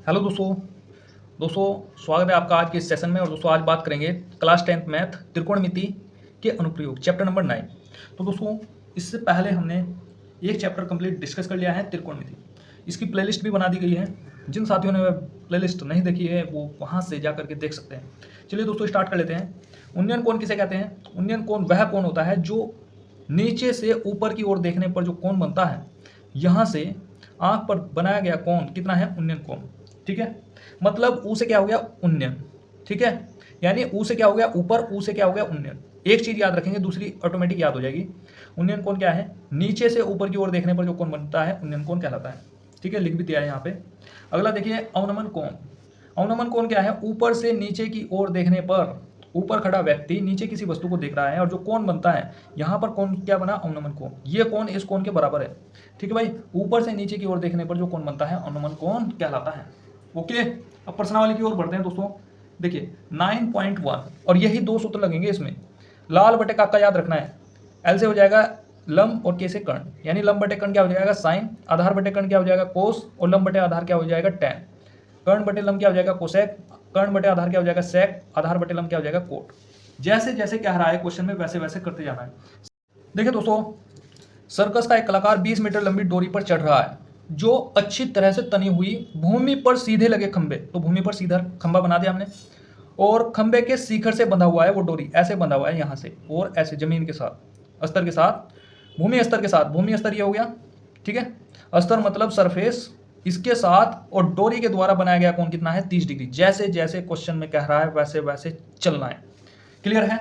Hello दोस्तों। दोस्तों, स्वागत है आपका आज के इस सेशन में। और दोस्तों, आज बात करेंगे क्लास 10th मैथ त्रिकोणमिति के अनुप्रयोग चैप्टर नंबर 9। तो दोस्तों, इससे पहले हमने एक चैप्टर कंप्लीट डिस्कस कर लिया है त्रिकोणमिति। इसकी प्लेलिस्ट भी बना दी गई है। जिन साथियों ने वह प्लेलिस्ट नहीं देखी है वो वहाँ से जा करके देख सकते हैं। चलिए दोस्तों, स्टार्ट कर लेते हैं। उन्नयन कोण किसे कहते हैं? उन्नयन कोण वह कोण होता है जो नीचे से ऊपर की ओर देखने पर जो कोण बनता है, यहाँ से आंख पर बनाया गया कोण कितना है? उन्नयन कोण। ठीक है, मतलब ऊ से क्या हो गया? उन्नयन। ठीक है, यानी ऊ से क्या हो गया? ऊपर, ऊ से क्या हो गया? उन्नयन। एक चीज याद रखेंगे, दूसरी ऑटोमेटिक याद हो जाएगी। उन्नयन कोण क्या है? नीचे से ऊपर की ओर देखने पर जो कोण बनता है उन्नयन कोण कहलाता है। ठीक है, लिख भी दिया है यहाँ पे। अगला देखिए, अवनमन कोण। अवनमन कोण क्या है? ऊपर से नीचे की ओर देखने पर ऊपर खड़ा व्यक्ति नीचे किसी वस्तु को देख रहा है और जो कोण बनता है, यहाँ पर कोण क्या बना? अवनमन कोण। ये कोण इस कोण के बराबर है। ठीक है भाई, ऊपर से नीचे की ओर देखने पर जो कोण बनता है अवनमन कोण कहलाता है। ओके, अब प्रश्नावली की ओर बढ़ते हैं दोस्तों। देखिए 9.1, और यही दो सूत्र लगेंगे इसमें। लाल बटे काका याद रखना है। एल से हो जाएगा लंब और के से कर्ण, यानी लंब बटे कर्ण क्या हो जाएगा? साइन। आधार बटे कर्ण क्या हो जाएगा? कोस। और लंब बटे आधार क्या हो जाएगा? टैन। कर्ण बटे लंब क्या हो जाएगा? कोसेक। कर्ण बटे आधार क्या हो जाएगा? सेक। आधार बटे लंब क्या हो जाएगा? कोट। जैसे जैसे कह रहा है क्वेश्चन में वैसे वैसे करते जाना है। देखिए दोस्तों, सर्कस का एक कलाकार 20 मीटर लंबी डोरी पर चढ़ रहा है जो अच्छी तरह से तनी हुई भूमि पर सीधे लगे खंबे। तो भूमि पर सीधा खंबा बना दिया हमने, और खंबे के शिखर से बंधा हुआ है वो डोरी, ऐसे बंधा हुआ है यहाँ से, और ऐसे जमीन के साथ, अस्तर के साथ, भूमि स्तर के साथ। भूमि स्तर ये हो गया। ठीक है, अस्तर मतलब सरफेस, इसके साथ और डोरी के द्वारा बनाया गया कोण कितना है? 30 डिग्री। जैसे जैसे क्वेश्चन में कह रहा है वैसे वैसे चलना है। क्लियर है?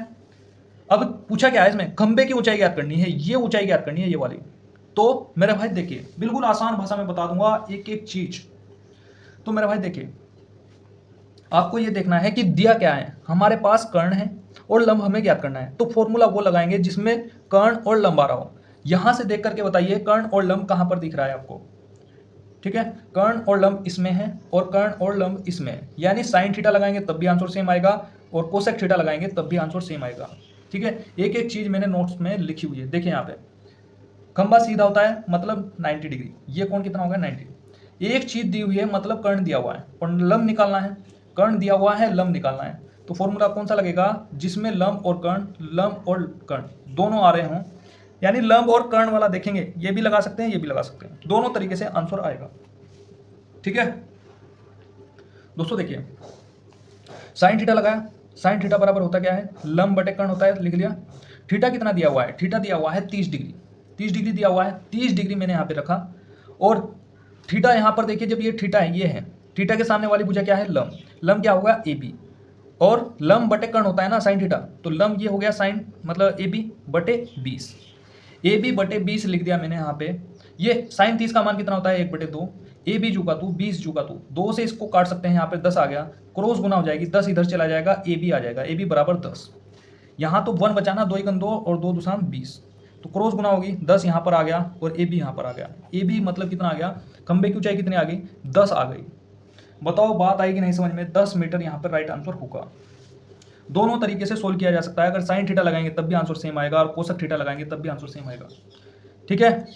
अब पूछा क्या है इसमें? खंबे की ऊंचाई ज्ञात करनी है, ये ऊंचाई ज्ञात करनी है, ये वाली। तो मेरे भाई देखिए, बिल्कुल आसान भाषा में बता दूंगा एक एक चीज। तो मेरे भाई देखिए, आपको ये देखना है कि दिया क्या है। हमारे पास कर्ण है और लंब हमें ज्ञात करना है, तो फॉर्मूला वो लगाएंगे जिसमें कर्ण और लंब आ रहा हो। यहां से देख करके बताइए कर्ण और लंब कहां पर दिख रहा है आपको? ठीक है, कर्ण और लंब इसमें है और कर्ण और लंब इसमें है, यानी साइन थीटा लगाएंगे तब भी आंसर सेम आएगा और कोसेक थीटा लगाएंगे तब भी आंसर सेम आएगा। ठीक है, एक एक चीज मैंने नोट्स में लिखी हुई है। देखिए यहाँ पे खंबा सीधा होता है मतलब 90 डिग्री, ये कोण कितना होगा? 90। एक चीज दी हुई है मतलब कर्ण दिया हुआ है और लंब निकालना है। कर्ण दिया हुआ है, लंब निकालना है। तो फॉर्मूला कौन सा लगेगा? जिसमें लंब और कर्ण, लंब और कर्ण दोनों आ रहे हों, यानी लंब और कर्ण वाला देखेंगे, ये भी लगा सकते हैं, ये भी लगा सकते हैं, दोनों तरीके से आंसर आएगा। ठीक है दोस्तों, देखिए साइन थीटा लगाया। साइन थीटा बराबर होता क्या है? लंब बटे कर्ण होता है, लिख लिया। थीटा कितना दिया हुआ है? थीटा दिया हुआ है 30 डिग्री। 30 डिग्री दिया हुआ है, 30 डिग्री मैंने यहाँ पे रखा। और थीटा यहाँ पर देखिए, जब ये थीटा है, ये है, थीटा के सामने वाली भुजा क्या है? लंब। लंब क्या होगा? A B. और लंब बटे कर्ण होता है ना साइन थीटा, तो लंब ये हो गया साइन मतलब ए बी बटे 20। ए बी बटे 20 लिख दिया मैंने यहाँ पे। ये साइन 30 का मान कितना होता है? 1/2। ए बी जुगा तू 20 जुगा तू, 2 से इसको काट सकते हैं, यहाँ पे 10 आ गया, क्रॉस गुना हो जाएगी, 10 इधर चला जाएगा, ए बी आ जाएगा, ए बी बराबर 10। यहाँ तो 1 बचाना, 2 1 2 और 2 2 20, तो क्रॉस गुना होगी, 10 यहाँ पर आ गया और ए बी यहाँ पर आ गया। ए बी मतलब कितना आ गया? खंबे की ऊंचाई कितनी आ गई? 10 आ गई। बताओ बात आएगी नहीं समझ में? 10 मीटर यहाँ पर राइट आंसर होगा। दोनों तरीके से सोल्व किया जा सकता है। अगर साइन थीटा लगाएंगे तब भी आंसर सेम आएगा और कोसक थीटा लगाएंगे तब भी आंसर सेम आएगा। ठीक है,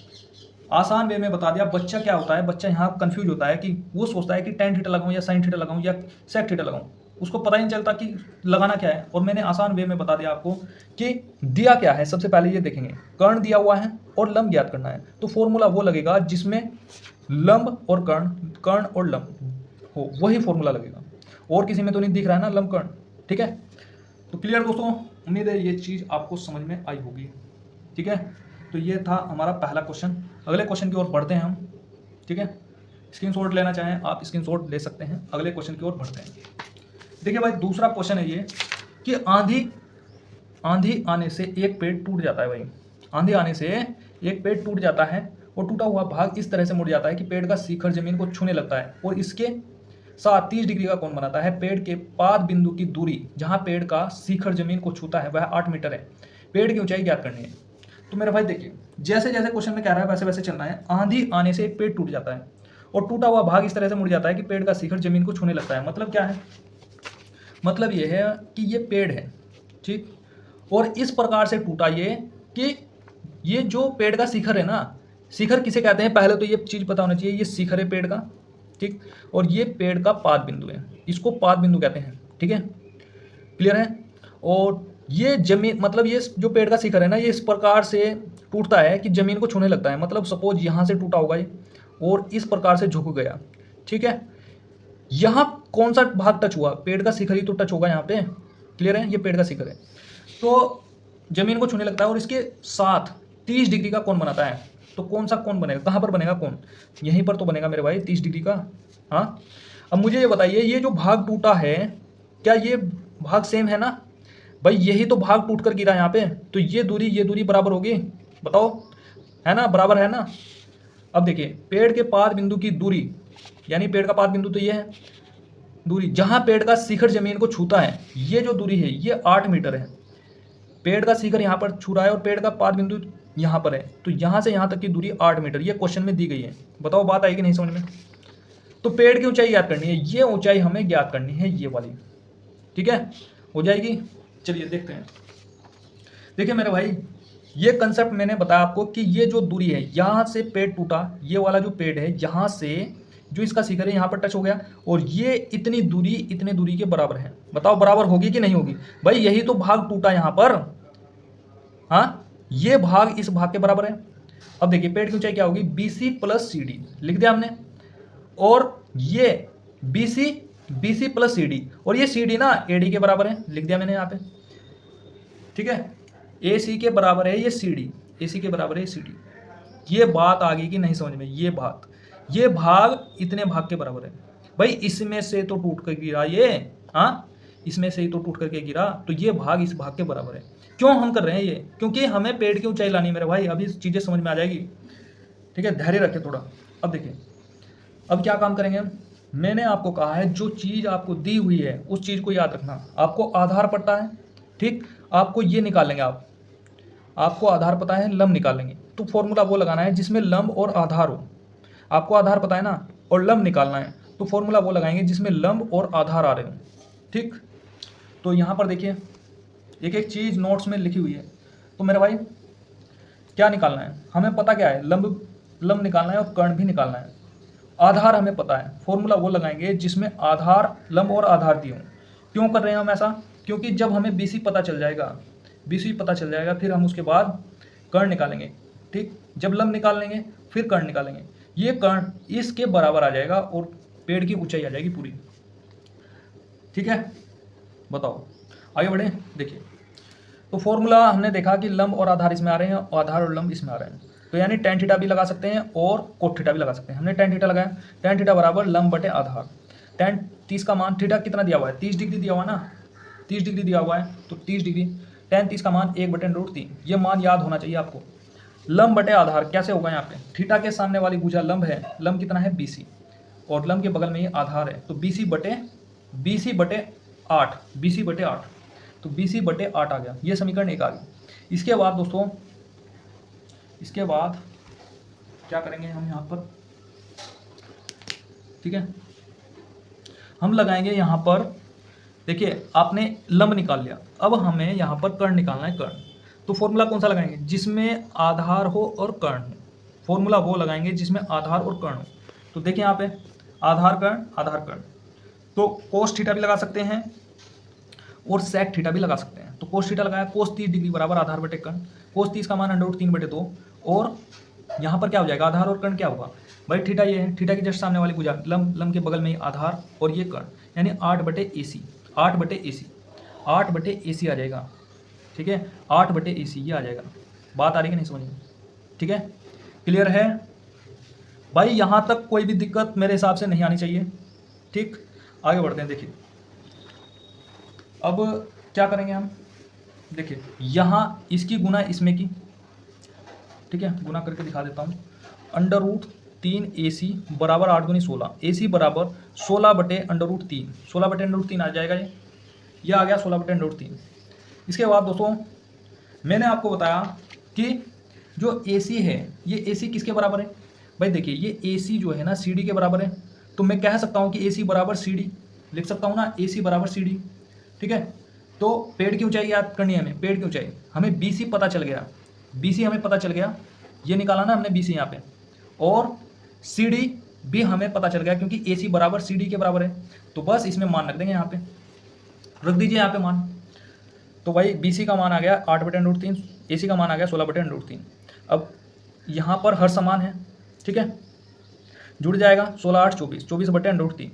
आसान वे में बता दिया। बच्चा क्या होता है? बच्चा यहाँ कंफ्यूज होता है कि वो सोचता है कि टेन थीटा लगाऊं या साइन थीटा लगाऊं या सेक थीटा लगाऊं, उसको पता ही नहीं चलता कि लगाना क्या है। और मैंने आसान वे में बता दिया आपको कि दिया क्या है। सबसे पहले ये देखेंगे, कर्ण दिया हुआ है और लंब ज्ञात करना है, तो फॉर्मूला वो लगेगा जिसमें लंब और कर्ण, कर्ण और लंब हो, वही फॉर्मूला लगेगा। और किसी में तो नहीं दिख रहा है ना लंब कर्ण। ठीक है, तो क्लियर दोस्तों, उम्मीद है ये चीज़ आपको समझ में आई होगी। ठीक है, तो ये था हमारा पहला क्वेश्चन। अगले क्वेश्चन की ओर बढ़ते हैं हम। ठीक है, स्क्रीनशॉट लेना चाहें आप स्क्रीनशॉट ले सकते हैं। अगले क्वेश्चन की ओर बढ़ते हैं। देखिए भाई, दूसरा क्वेश्चन है ये कि आंधी आने से एक पेड़ टूट जाता है। भाई आंधी आने से एक पेड़ टूट जाता है और टूटा हुआ भाग इस तरह से मुड़ जाता है कि पेड़ का शिखर जमीन को छूने लगता है और इसके साथ 30 डिग्री का कोण बनाता है। पेड़ के पाद बिंदु की दूरी जहां पेड़ का शिखर जमीन को छूता है वह 8 मीटर है। पेड़ की ऊंचाई ज्ञात करनी है। तो मेरे भाई देखिए, जैसे जैसे क्वेश्चन में कह रहा है वैसे वैसे चलना है। आंधी आने से एक पेड़ टूट जाता है और टूटा हुआ भाग इस तरह से मुड़ जाता है कि पेड़ का शिखर जमीन को छूने लगता है। मतलब क्या है? मतलब ये है कि ये पेड़ है, ठीक, और इस प्रकार से टूटा ये कि ये जो पेड़ का शिखर है ना, शिखर किसे कहते हैं? पहले तो ये चीज पता होना चाहिए, ये शिखर है पेड़ का, ठीक, और ये पेड़ का पाद बिंदु है, इसको पाद बिंदु कहते हैं। ठीक है, क्लियर है। और ये जमीन मतलब ये जो पेड़ का शिखर है ना, ये इस प्रकार से टूटता है कि जमीन को छूने लगता है। मतलब सपोज यहाँ से टूटा होगा ये और इस प्रकार से झुक गया। ठीक है, यहाँ कौन सा भाग टच हुआ? पेड़ का शिखर ही तो टच होगा यहाँ पे। क्लियर है, ये पेड़ का शिखर है तो जमीन को छूने लगता है और इसके साथ 30 डिग्री का कोण बनाता है। तो कौन सा कोण बनेगा? कहाँ पर बनेगा कोण? यहीं पर तो बनेगा मेरे भाई, 30 डिग्री का। हाँ, अब मुझे ये बताइए, ये जो भाग टूटा है क्या ये भाग सेम है ना भाई? यही तो भाग टूट कर गिरा यहाँ पे, तो ये दूरी बराबर होगी, बताओ, है ना? बराबर है ना? अब देखिए, पेड़ के पाद बिंदु की दूरी, यानी पेड़ का पाद बिंदु तो ये है दूरी, जहां पेड़ का शिखर जमीन को छूता है, ये जो दूरी है ये 8 मीटर है। पेड़ का शिखर यहाँ पर छू रहा है और पेड़ का पाद बिंदु यहाँ पर है, तो यहाँ से यहाँ तक की दूरी 8 मीटर, ये क्वेश्चन में दी गई है। बताओ बात आएगी नहीं समझ में? तो पेड़ की ऊंचाई ज्ञात करनी है, ये ऊंचाई हमें ज्ञात करनी है, ये वाली। ठीक है, हो जाएगी। चलिए देखते हैं। देखिए मेरे भाई, ये कंसेप्ट मैंने बताया आपको कि ये जो दूरी है, यहाँ से पेड़ टूटा, ये वाला जो पेड़ है, यहाँ से जो इसका शिखर है यहाँ पर टच हो गया और ये इतनी दूरी के बराबर है। बताओ बराबर होगी कि नहीं होगी? भाई यही तो भाग टूटा यहाँ पर। हाँ, ये भाग इस भाग के बराबर है। अब देखिए, पेड़ की ऊंचाई क्या होगी? BC प्लस CD लिख दिया हमने, और ये BC प्लस CD, और ये CD ना AD के बराबर है, लिख दिया मैंने यहाँ पे। ठीक है, AC के बराबर है ये CD, AC के बराबर है ये CD। ये बात आ गई कि नहीं समझ में? ये भाग इतने भाग के बराबर है भाई, इसमें से तो टूट कर गिरा ये। हाँ, इसमें से ही तो टूट करके गिरा, तो ये भाग इस भाग के बराबर है। क्यों हम कर रहे हैं ये? क्योंकि हमें पेड़ की ऊंचाई लानी है मेरे भाई, अभी चीज़ें समझ में आ जाएगी। ठीक है, धैर्य रखें थोड़ा। अब देखिए, अब क्या काम करेंगे हम? मैंने आपको कहा है जो चीज़ आपको दी हुई है उस चीज़ को याद रखना। आपको आधार पता है, ठीक, आपको ये निकालेंगे, आपको आधार पता है, लंब निकालेंगे। तो फॉर्मूला वो लगाना है जिसमें लंब और आधार हो। आपको आधार पता है ना, और लंब निकालना है, तो फॉर्मूला वो लगाएंगे जिसमें लंब और आधार आ रहे हो। ठीक, तो यहाँ पर देखिए, एक एक चीज़ नोट्स में लिखी हुई है। तो मेरे भाई क्या निकालना है? हमें पता क्या है? लंब निकालना है और कर्ण भी निकालना है। आधार हमें पता है, फॉर्मूला वो लगाएंगे जिसमें आधार, लंब और आधार दिए हों। क्यों कर रहे हैं हम ऐसा? क्योंकि जब हमें BC पता चल जाएगा, फिर हम उसके बाद कर्ण निकालेंगे। ठीक, जब लंब निकाल लेंगे फिर कर्ण निकालेंगे, ये कर्ण इसके बराबर आ जाएगा और पेड़ की ऊंचाई आ जाएगी पूरी। ठीक है, बताओ आगे बढ़े। देखिए, तो फॉर्मूला हमने देखा कि लंब और आधार इसमें आ रहे हैं, आधार और लंब इसमें आ रहे हैं, तो यानी tan थीटा भी लगा सकते हैं और कोट थीटा भी लगा सकते हैं। हमने tan थीटा लगाया, tan थीटा बराबर लंब बटे आधार। tan 30 का मान, थीटा कितना दिया हुआ है? 30 डिग्री दिया हुआ है ना, 30 डिग्री दिया हुआ है, तो 30 डिग्री tan 30 का मान 1/√3, ये मान याद होना चाहिए आपको। लंब बटे आधार कैसे होगा? यहाँ पे थीटा के सामने वाली भुजा लंब है, लंब कितना है? BC, और लंब के बगल में ये आधार है, तो BC बटे 8, तो BC बटे 8 आ गया। ये समीकरण 1 आ गई। इसके बाद दोस्तों, इसके बाद क्या करेंगे हम यहाँ पर? ठीक है, हम लगाएंगे यहाँ पर, देखिए आपने लंब निकाल लिया, अब हमें यहाँ पर कर्ण निकालना है, कर्ण। तो फॉर्मूला कौन सा लगाएंगे? जिसमें आधार हो और कर्ण हो। फॉर्मूला वो लगाएंगे जिसमें आधार और कर्ण हो। तो देखिए यहाँ पे आधार कर्ण, तो कोस थीटा भी लगा सकते हैं और सेक थीटा भी लगा सकते हैं। तो कोस थीटा लगाया, कोस 30 डिग्री बराबर आधार बटे कर्ण, कोस 30 का मान √3/2, और यहाँ पर क्या हो जाएगा? आधार और कर्ण क्या होगा भाई? थीटा ये है, थीटा की जस्ट सामने वाली भुजा लंब के बगल में ही आधार और ये कर्ण, यानी 8/AC, 8/AC आ जाएगा। ठीक है, 8/AC ये आ जाएगा। बात आ रही है कि नहीं समझ में? ठीक है, क्लियर है भाई? यहाँ तक कोई भी दिक्कत मेरे हिसाब से नहीं आनी चाहिए। ठीक, आगे बढ़ते हैं। देखिए अब क्या करेंगे हम? देखिए यहाँ इसकी गुना इसमें की, ठीक है, गुना करके दिखा देता हूँ। √3AC बराबर 8 दूनी 16, AC बराबर 16/√3, 16/√3 आ जाएगा। ये आ गया 16/√3। इसके बाद दोस्तों मैंने आपको बताया कि जो AC है, ये AC किसके बराबर है? भाई देखिए, ये AC जो है ना CD के बराबर है, तो मैं कह सकता हूँ कि AC बराबर CD लिख सकता हूँ ना, AC बराबर CD। ठीक है, तो पेड़ की ऊंचाई याद करनी है हमें, पेड़ की ऊंचाई हमें BC पता चल गया, BC हमें पता चल गया, ये निकाला ना हमने BC यहाँ पे, और CD भी हमें पता चल गया, क्योंकि AC बराबर CD के बराबर है, तो बस इसमें मान रख देंगे, यहाँ पे रख दीजिए यहाँ पे मान। तो भाई BC का मान आ गया 8/√3, AC का मान आ गया 16/√3। अब यहाँ पर हर समान है, ठीक है, जुड़ जाएगा 16 8 24, 24/√3।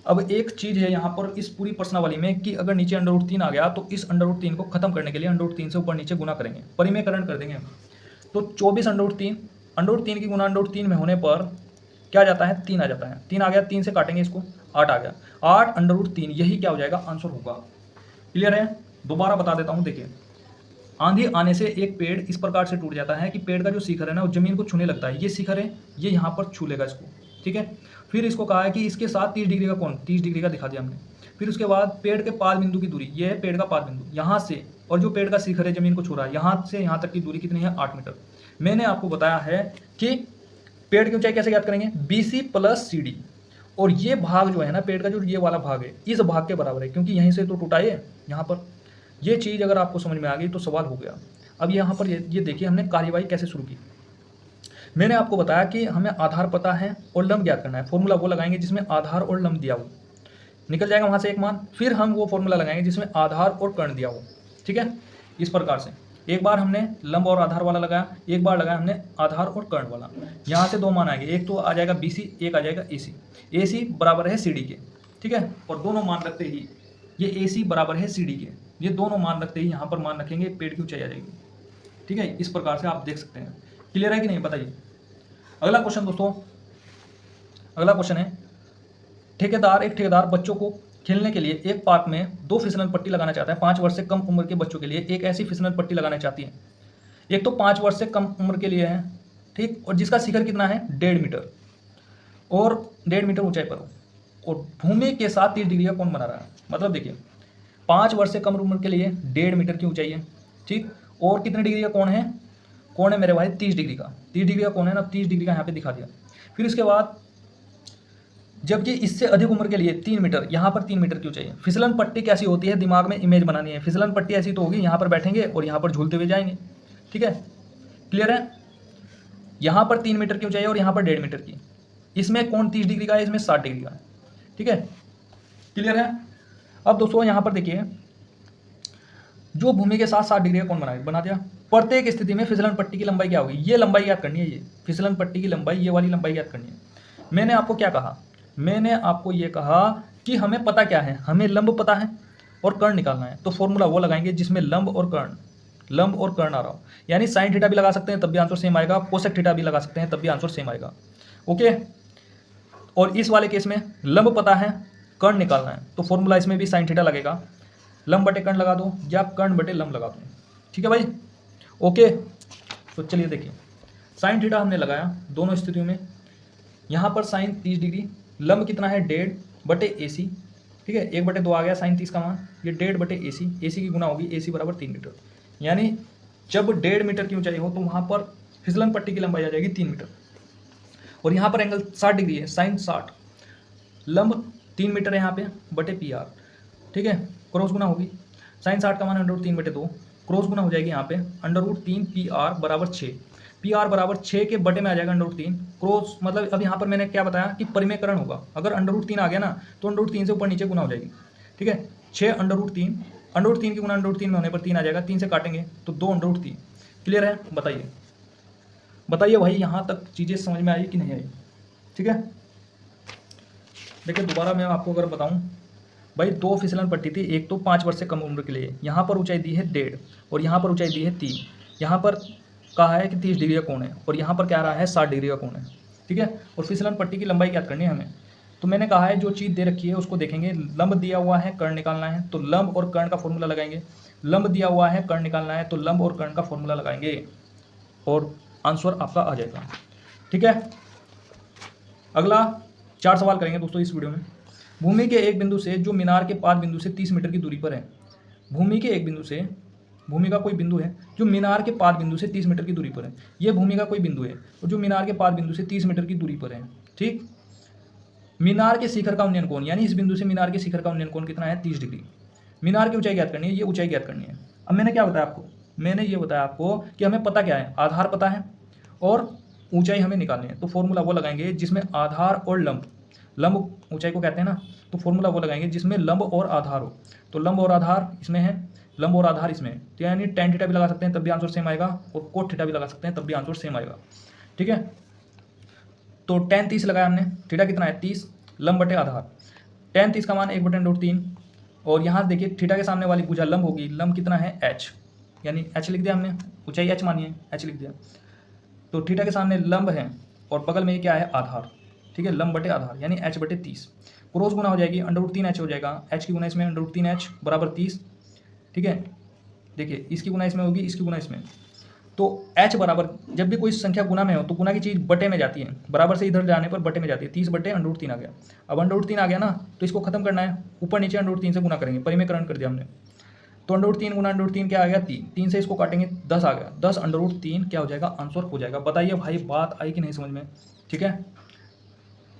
अब एक चीज़ है यहाँ पर इस पूरी प्रश्नावली में कि अगर नीचे √3 आ गया तो इस √3 को खत्म करने के लिए √3 से ऊपर नीचे गुना करेंगे, परिमेयकरण कर देंगे। तो 24/√3 की गुना √3 में होने पर क्या जाता है, 3 आ जाता है, 3 आ गया, 3 से काटेंगे इसको, 8 आ गया, 8/√3, यही क्या हो जाएगा, आंसर होगा। क्लियर है? दोबारा बता देता हूँ, देखिए, आंधी आने से एक पेड़ इस प्रकार से टूट जाता है कि पेड़ का जो शिखर है ना वो जमीन को छूने लगता है, ये शिखर है, ये यहाँ पर छू लेगा इसको, ठीक है। फिर इसको कहा है कि इसके साथ 30 डिग्री का कोण, 30 डिग्री का दिखा दिया हमने। फिर उसके बाद पेड़ के पाद बिंदु की दूरी, ये है पेड़ का पाद बिंदु, यहाँ से और जो पेड़ का शिखर है जमीन को छू रहा है, यहाँ से यहाँ तक की दूरी कितनी है, 8 मीटर। मैंने आपको बताया है कि पेड़ की ऊंचाई कैसे ज्ञात करेंगे, BC + CD, और ये भाग जो है ना पेड़ का, जो ये वाला भाग है, इस भाग के बराबर है, क्योंकि यहीं से तो टूटा है यहाँ पर। ये चीज़ अगर आपको समझ में आ गई तो सवाल हो गया। अब यहाँ पर ये देखिए हमने कार्यवाही कैसे शुरू की। मैंने आपको बताया कि हमें आधार पता है और लंब ज्ञात करना है, फॉर्मूला वो लगाएंगे जिसमें आधार और लंब दिया हो, निकल जाएगा वहाँ से एक मान। फिर हम वो फॉर्मूला लगाएंगे जिसमें आधार और कर्ण दिया हो, ठीक है। इस प्रकार से एक बार हमने लंब और आधार वाला लगाया, एक बार लगाया हमने आधार और कर्ण वाला। यहाँ से दो मान आएंगे, एक तो आ जाएगा BC, एक आ जाएगा AC। AC बराबर है CD के, ठीक है, और दोनों मान रखते ही, ये AC बराबर है CD के, ये दोनों मान रखते ही यहाँ पर मान रखेंगे, पेड़ की ऊंचाई आ जाएगी, ठीक है। इस प्रकार से आप देख सकते हैं। क्लियर है कि नहीं, बताइए। अगला क्वेश्चन दोस्तों, अगला क्वेश्चन है, एक ठेकेदार बच्चों को खेलने के लिए एक पार्क में 2 फिसलन पट्टी लगाना चाहता है। 5 वर्ष से कम उम्र के बच्चों के लिए एक ऐसी फिसलन पट्टी लगाना चाहती है। एक तो 5 वर्ष से कम उम्र के लिए है, ठीक, और जिसका शिखर कितना है, 1.5 मीटर, और 1.5 मीटर ऊंचाई पर हो, और भूमि के साथ 30 डिग्री का कोण बना रहा है। मतलब देखिए 5 वर्ष से कम उम्र के लिए 1.5 मीटर की ऊंचाई है, ठीक, और कितने डिग्री का कोण है, कोण है मेरे भाई 30 डिग्री का, 30 डिग्री का कोण है ना, 30 डिग्री का यहाँ पे दिखा दिया। फिर उसके बाद जबकि इससे अधिक उम्र के लिए 3 मीटर, यहाँ पर 3 मीटर की ऊंचाई है। फिसलन पट्टी कैसी होती है, दिमाग में इमेज बनानी है। फिसलन पट्टी ऐसी तो होगी, यहाँ पर बैठेंगे और यहाँ पर झूलते हुए जाएंगे, ठीक है। क्लियर है? यहाँ पर 3 मीटर की ऊंचाई है और यहाँ पर 1.5 मीटर की। इसमें कोण 30 डिग्री का है, इसमें 60 डिग्री का है, ठीक है। क्लियर है? अब दोस्तों यहाँ पर देखिए, जो भूमि के साथ 60 डिग्री का कोण बना दिया। प्रत्येक स्थिति में फिसलन पट्टी की लंबाई क्या होगी, ये लंबाई याद करनी है, ये फिसलन पट्टी की लंबाई, ये वाली लंबाई याद करनी है। मैंने आपको क्या कहा, मैंने आपको ये कहा कि हमें पता क्या है, हमें लंब पता है और कर्ण निकालना है। तो फॉर्मूला वो लगाएंगे जिसमें लंब और कर्ण आ रहा हो। यानी साइन थीटा भी लगा सकते हैं तब भी आंसर सेम आएगा, कोसेक थीटा भी लगा सकते हैं तब भी आंसर सेम आएगा, ओके। और इस वाले केस में लंब पता है, कर्ण निकालना है, तो फॉर्मूला इसमें भी साइन थीटा लगेगा। लंब बटे कर्ण लगा दो या कर्ण बटे लंब लगा दो, ठीक है भाई, ओके। तो चलिए देखिए, साइन थीटा हमने लगाया दोनों स्थितियों में। यहाँ पर साइन 30 डिग्री, लंब कितना है 1.5 बटे AC, ठीक है, 1/2 आ गया साइन 30 का मान, ये 1.5 बटे AC की गुना होगी, AC बराबर 3 मीटर। यानी जब 1.5 मीटर की ऊंचाई हो तो वहाँ पर फिसलन पट्टी की लंबाई आ जाएगी 3 मीटर, और यहाँ पर एंगल 60 डिग्री है, साइन 60, लंब 3 मीटर है यहाँ पे बटे PR, ठीक है, क्रॉस गुना होगी। साइन 60 का मान √3/2, क्रॉस गुना हो जाएगी यहाँ पे √3 PR बराबर 6, PR बराबर 6 के बटे में आ जाएगा √3 क्रॉस। मतलब अब यहाँ पर मैंने क्या बताया कि परिमेयकरण होगा, अगर √3 आ गया ना तो √3 से ऊपर नीचे गुना हो जाएगी, ठीक है। 6 √3 की गुना √3 में होने पर 3 आ जाएगा, 3 से काटेंगे तो 2 √3। क्लियर है? बताइए भाई, यहाँ तक चीज़ें समझ में आई कि नहीं आई, ठीक है। देखिए दोबारा मैं आपको अगर बताऊँ भाई, 2 फिसलन पट्टी थी, एक तो 5 वर्ष से कम उम्र के लिए, यहाँ पर ऊंचाई दी है 1.5 और यहाँ पर ऊंचाई दी है 3, यहाँ पर कहा है कि 30 डिग्री का कोण है और यहाँ पर क्या रहा है 60 डिग्री का कोण है, ठीक है। और फिसलन पट्टी की लंबाई क्या करनी है हमें, तो मैंने कहा है जो चीज़ दे रखी है उसको देखेंगे। लंब दिया हुआ है, कर्ण निकालना है, तो लंब और कर्ण का फॉर्मूला लगाएंगे। लंब दिया हुआ है, कर्ण निकालना है, तो लंब और कर्ण का फॉर्मूला लगाएंगे और आंसर आपका आ जाएगा, ठीक है। अगला 4 सवाल करेंगे दोस्तों इस वीडियो में। भूमि के एक बिंदु से जो मीनार के पाद बिंदु से 30 मीटर की दूरी पर है, भूमि के एक बिंदु से, भूमि का कोई बिंदु है जो मीनार के पाद बिंदु से 30 मीटर की दूरी पर है, ये भूमि का कोई बिंदु है और जो मीनार के पाद बिंदु से 30 मीटर की दूरी पर है, ठीक। मीनार के शिखर का उन्नयन कोण, यानी इस बिंदु से मीनार के शिखर का उन्नयन कोण कितना है 30 डिग्री। मीनार की ऊंचाई ज्ञात करनी है, ये ऊंचाई ज्ञात करनी है। अब मैंने क्या बताया आपको, मैंने ये बताया आपको कि हमें पता क्या है, आधार पता है और ऊंचाई हमें निकालनी है, तो फॉर्मूला वो लगाएंगे जिसमें आधार और लंब ऊंचाई को कहते हैं ना, तो फॉर्मूला वो लगाएंगे जिसमें लंब और आधार हो। तो लंब और आधार इसमें है, लंब और आधार इसमें है, तो यानी tan थीटा भी लगा सकते हैं तब भी आंसर सेम आएगा, और cot थीटा भी लगा सकते हैं तब भी आंसर सेम आएगा। ठीक है, तो tan 30 लगाया हमने, थीटा कितना है 30, लंब बटे आधार, tan 30 का मान 1/√3, और यहाँ देखिए थीटा के सामने वाली भुजा लंब होगी, लंब कितना है h, यानी h लिख दिया हमने, ऊंचाई h मानी है, h लिख दिया। तो थीटा के सामने लंब है और बगल में ये क्या है आधार, ठीक है, लंब बटे आधार यानी h/30, क्रॉस गुना हो जाएगी √3h हो जाएगा, h की गुना इसमें √3h बराबर 30। ठीक है, देखिए इसकी गुना इसमें होगी, इसकी गुना इसमें, तो h बराबर, जब भी कोई संख्या गुना में हो तो गुना की चीज़ बटे में जाती है, बराबर से इधर जाने पर बटे में जाती है, 30/√3 आ गया। अब √3 आ गया ना, तो इसको खत्म करना है, ऊपर नीचे √3 से गुना करेंगे, परिमेयकरण कर दिया हमने, तो √3 गुना √3 क्या आ गया 3, 3 से इसको काटेंगे 10 आ गया, 10/√3 क्या हो जाएगा आंसर हो जाएगा। बताइए भाई बात आई कि नहीं समझ में? ठीक है,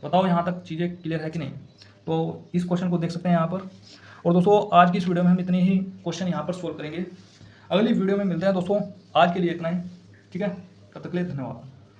बताओ यहाँ तक चीज़ें क्लियर है कि नहीं? तो इस क्वेश्चन को देख सकते हैं यहाँ पर। और दोस्तों आज की इस वीडियो में हम इतने ही क्वेश्चन यहाँ पर सोल्व करेंगे, अगली वीडियो में मिलते हैं दोस्तों, आज के लिए इतना ही। ठीक है, तब तक के लिए धन्यवाद।